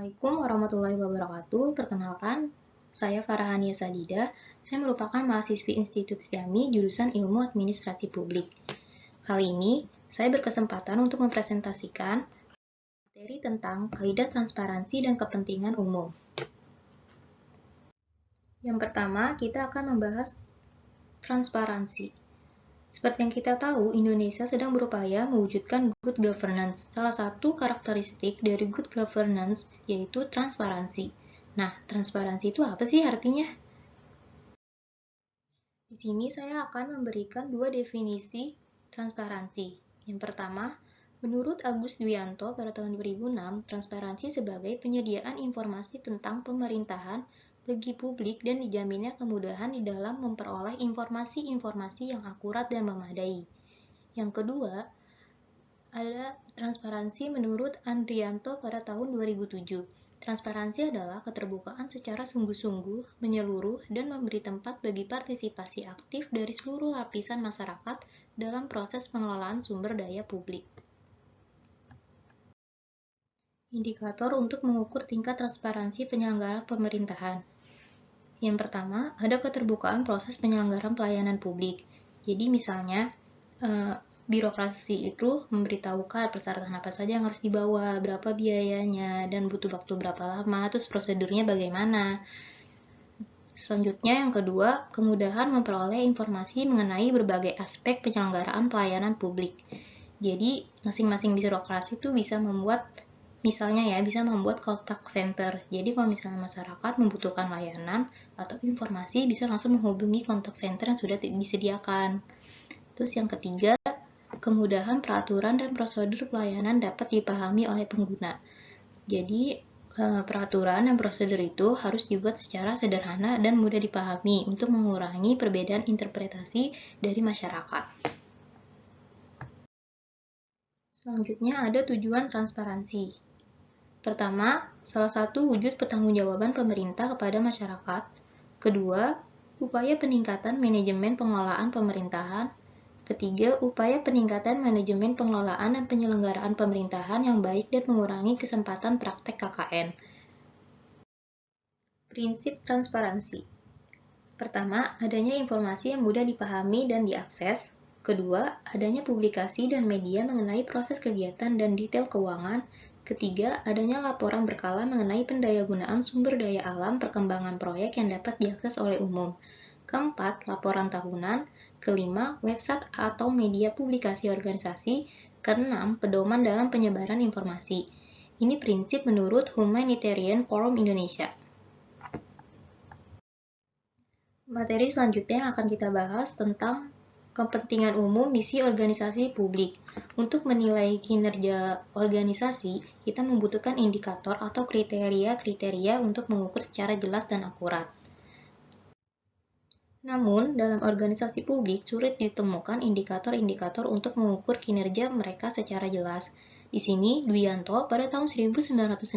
Assalamualaikum warahmatullahi wabarakatuh. Perkenalkan, saya Farahania Sadidah. Saya merupakan mahasiswi Institut Siami jurusan Ilmu Administrasi Publik. Kali ini, saya berkesempatan untuk mempresentasikan materi tentang kaidah transparansi dan kepentingan umum. Yang pertama, kita akan membahas transparansi. Seperti yang kita tahu, Indonesia sedang berupaya mewujudkan good governance. Salah satu karakteristik dari good governance yaitu transparansi. Nah, transparansi itu apa sih artinya? Di sini saya akan memberikan dua definisi transparansi. Yang pertama, menurut Agus Dwianto pada tahun 2006, transparansi sebagai penyediaan informasi tentang pemerintahan bagi publik dan dijaminnya kemudahan di dalam memperoleh informasi-informasi yang akurat dan memadai. Yang kedua, ada transparansi menurut Andrianto pada tahun 2007. Transparansi adalah keterbukaan secara sungguh-sungguh, menyeluruh, dan memberi tempat bagi partisipasi aktif dari seluruh lapisan masyarakat dalam proses pengelolaan sumber daya publik. Indikator untuk mengukur tingkat transparansi penyelenggaraan pemerintahan. Yang pertama, ada keterbukaan proses penyelenggaraan pelayanan publik. Jadi misalnya, birokrasi itu memberitahukan persyaratan apa saja yang harus dibawa, berapa biayanya, dan butuh waktu berapa lama, terus prosedurnya bagaimana. Selanjutnya, yang kedua, kemudahan memperoleh informasi mengenai berbagai aspek penyelenggaraan pelayanan publik. Jadi, masing-masing birokrasi itu bisa membuat kontak center. Jadi, kalau misalnya masyarakat membutuhkan layanan atau informasi, bisa langsung menghubungi kontak center yang sudah disediakan. Terus yang ketiga, kemudahan peraturan dan prosedur pelayanan dapat dipahami oleh pengguna. Jadi, peraturan dan prosedur itu harus dibuat secara sederhana dan mudah dipahami untuk mengurangi perbedaan interpretasi dari masyarakat. Selanjutnya ada tujuan transparansi. Pertama, salah satu wujud pertanggungjawaban pemerintah kepada masyarakat. Kedua, upaya peningkatan manajemen pengelolaan pemerintahan. Ketiga, upaya peningkatan manajemen pengelolaan dan penyelenggaraan pemerintahan yang baik dan mengurangi kesempatan praktek KKN. Prinsip transparansi. Pertama, adanya informasi yang mudah dipahami dan diakses. Kedua, adanya publikasi dan media mengenai proses kegiatan dan detail keuangan. Ketiga, adanya laporan berkala mengenai pendayagunaan sumber daya alam perkembangan proyek yang dapat diakses oleh umum. Keempat, laporan tahunan. Kelima, website atau media publikasi organisasi. Keenam, pedoman dalam penyebaran informasi. Ini prinsip menurut Humanitarian Forum Indonesia. Materi selanjutnya yang akan kita bahas tentang kepentingan umum misi organisasi publik. Untuk menilai kinerja organisasi, kita membutuhkan indikator atau kriteria-kriteria untuk mengukur secara jelas dan akurat. Namun, dalam organisasi publik sulit ditemukan indikator-indikator untuk mengukur kinerja mereka secara jelas. Di sini, Dwianto pada tahun 1995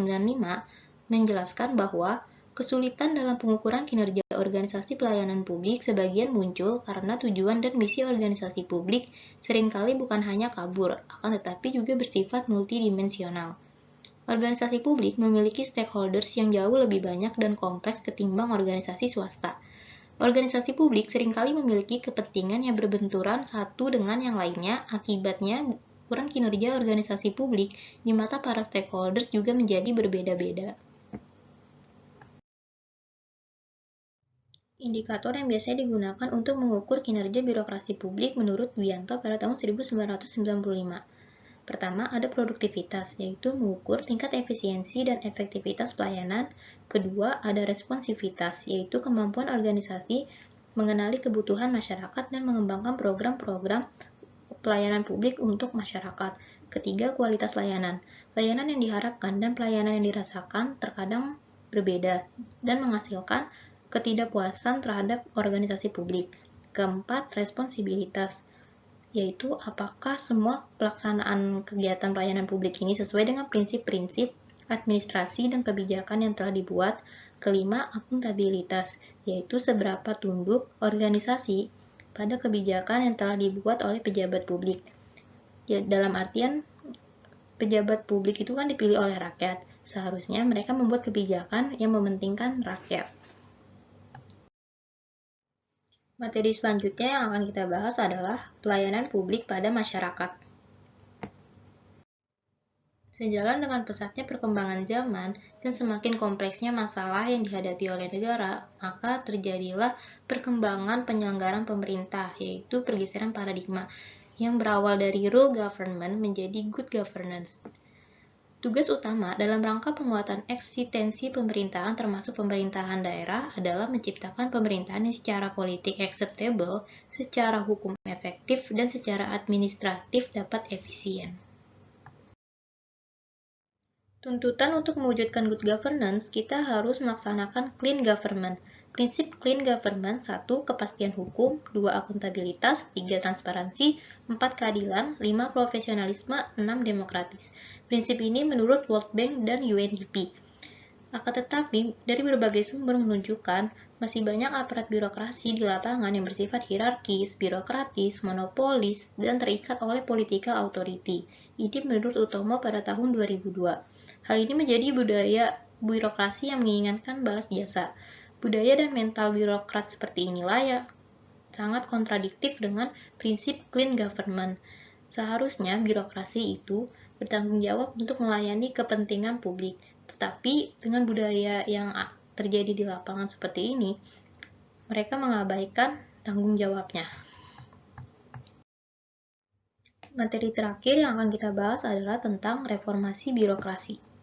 menjelaskan bahwa kesulitan dalam pengukuran kinerja organisasi pelayanan publik sebagian muncul karena tujuan dan misi organisasi publik seringkali bukan hanya kabur, akan tetapi juga bersifat multidimensional. Organisasi publik memiliki stakeholders yang jauh lebih banyak dan kompleks ketimbang organisasi swasta. Organisasi publik seringkali memiliki kepentingan yang berbenturan satu dengan yang lainnya, akibatnya ukuran kinerja organisasi publik di mata para stakeholders juga menjadi berbeda-beda. Indikator yang biasanya digunakan untuk mengukur kinerja birokrasi publik menurut Dwianto pada tahun 1995. Pertama, ada produktivitas, yaitu mengukur tingkat efisiensi dan efektivitas pelayanan. Kedua, ada responsivitas, yaitu kemampuan organisasi mengenali kebutuhan masyarakat dan mengembangkan program-program pelayanan publik untuk masyarakat. Ketiga, kualitas layanan. Layanan yang diharapkan dan pelayanan yang dirasakan terkadang berbeda dan menghasilkan ketidakpuasan terhadap organisasi publik. Keempat, responsibilitas, yaitu apakah semua pelaksanaan kegiatan pelayanan publik ini sesuai dengan prinsip-prinsip administrasi dan kebijakan yang telah dibuat. Kelima, akuntabilitas, yaitu seberapa tunduk organisasi pada kebijakan yang telah dibuat oleh pejabat publik. Ya, dalam artian, pejabat publik itu kan dipilih oleh rakyat. Seharusnya mereka membuat kebijakan yang mementingkan rakyat. Materi selanjutnya yang akan kita bahas adalah pelayanan publik pada masyarakat. Sejalan dengan pesatnya perkembangan zaman dan semakin kompleksnya masalah yang dihadapi oleh negara, maka terjadilah perkembangan penyelenggaraan pemerintah, yaitu pergeseran paradigma yang berawal dari rule government menjadi good governance. Tugas utama dalam rangka penguatan eksistensi pemerintahan termasuk pemerintahan daerah adalah menciptakan pemerintahan yang secara politik acceptable, secara hukum efektif, dan secara administratif dapat efisien. Tuntutan untuk mewujudkan good governance, kita harus melaksanakan clean government. Prinsip clean government 1. Kepastian hukum, 2. Akuntabilitas, 3. Transparansi, 4. Keadilan, 5. Profesionalisme, 6. Demokratis. Prinsip ini menurut World Bank dan UNDP. Akan tetapi, dari berbagai sumber menunjukkan masih banyak aparat birokrasi di lapangan yang bersifat hierarkis, birokratis, monopolis, dan terikat oleh political authority. Ini menurut Utomo pada tahun 2002. Hal ini menjadi budaya birokrasi yang menginginkan balas jasa. Budaya dan mental birokrat seperti inilah yang sangat kontradiktif dengan prinsip clean government. Seharusnya birokrasi itu bertanggung jawab untuk melayani kepentingan publik. Tetapi dengan budaya yang terjadi di lapangan seperti ini, mereka mengabaikan tanggung jawabnya. Materi terakhir yang akan kita bahas adalah tentang reformasi birokrasi.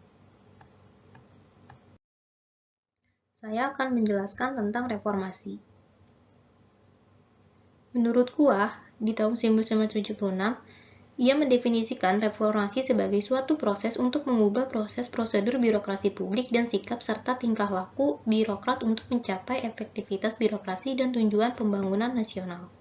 Saya akan menjelaskan tentang reformasi. Menurut Kuah, di tahun 1976, ia mendefinisikan reformasi sebagai suatu proses untuk mengubah proses prosedur birokrasi publik dan sikap serta tingkah laku birokrat untuk mencapai efektivitas birokrasi dan tujuan pembangunan nasional.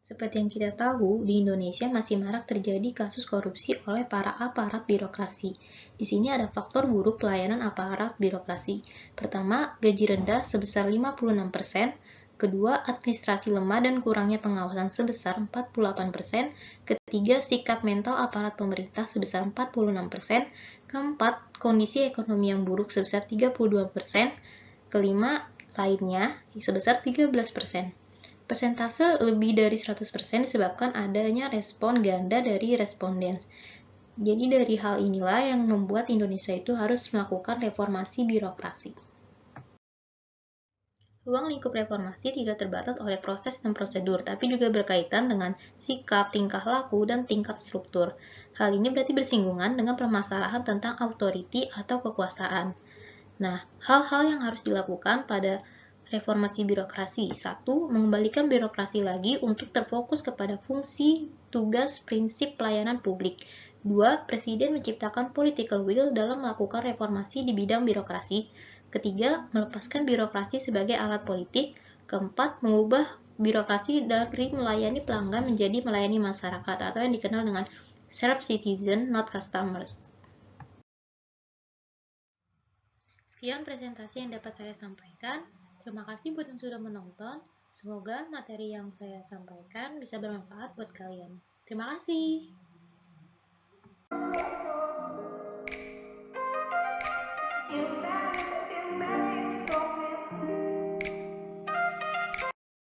Seperti yang kita tahu, di Indonesia masih marak terjadi kasus korupsi oleh para aparat birokrasi. Di sini ada faktor buruk pelayanan aparat birokrasi. Pertama, gaji rendah sebesar 56%. Kedua, administrasi lemah dan kurangnya pengawasan sebesar 48%. Ketiga, sikap mental aparat pemerintah sebesar 46%. Keempat, kondisi ekonomi yang buruk sebesar 32%. Kelima, lainnya sebesar 13%. Persentase lebih dari 100% disebabkan adanya respon ganda dari responden. Jadi dari hal inilah yang membuat Indonesia itu harus melakukan reformasi birokrasi. Ruang lingkup reformasi tidak terbatas oleh proses dan prosedur, tapi juga berkaitan dengan sikap, tingkah laku, dan tingkat struktur. Hal ini berarti bersinggungan dengan permasalahan tentang authority atau kekuasaan. Nah, hal-hal yang harus dilakukan pada reformasi birokrasi. 1. Mengembalikan birokrasi lagi untuk terfokus kepada fungsi, tugas, prinsip pelayanan publik. 2. Presiden menciptakan political will dalam melakukan reformasi di bidang birokrasi. Ketiga, melepaskan birokrasi sebagai alat politik. Keempat, mengubah birokrasi dari melayani pelanggan menjadi melayani masyarakat atau yang dikenal dengan serve citizen, not customers. Sekian presentasi yang dapat saya sampaikan. Terima kasih buat yang sudah menonton. Semoga materi yang saya sampaikan bisa bermanfaat buat kalian. Terima kasih.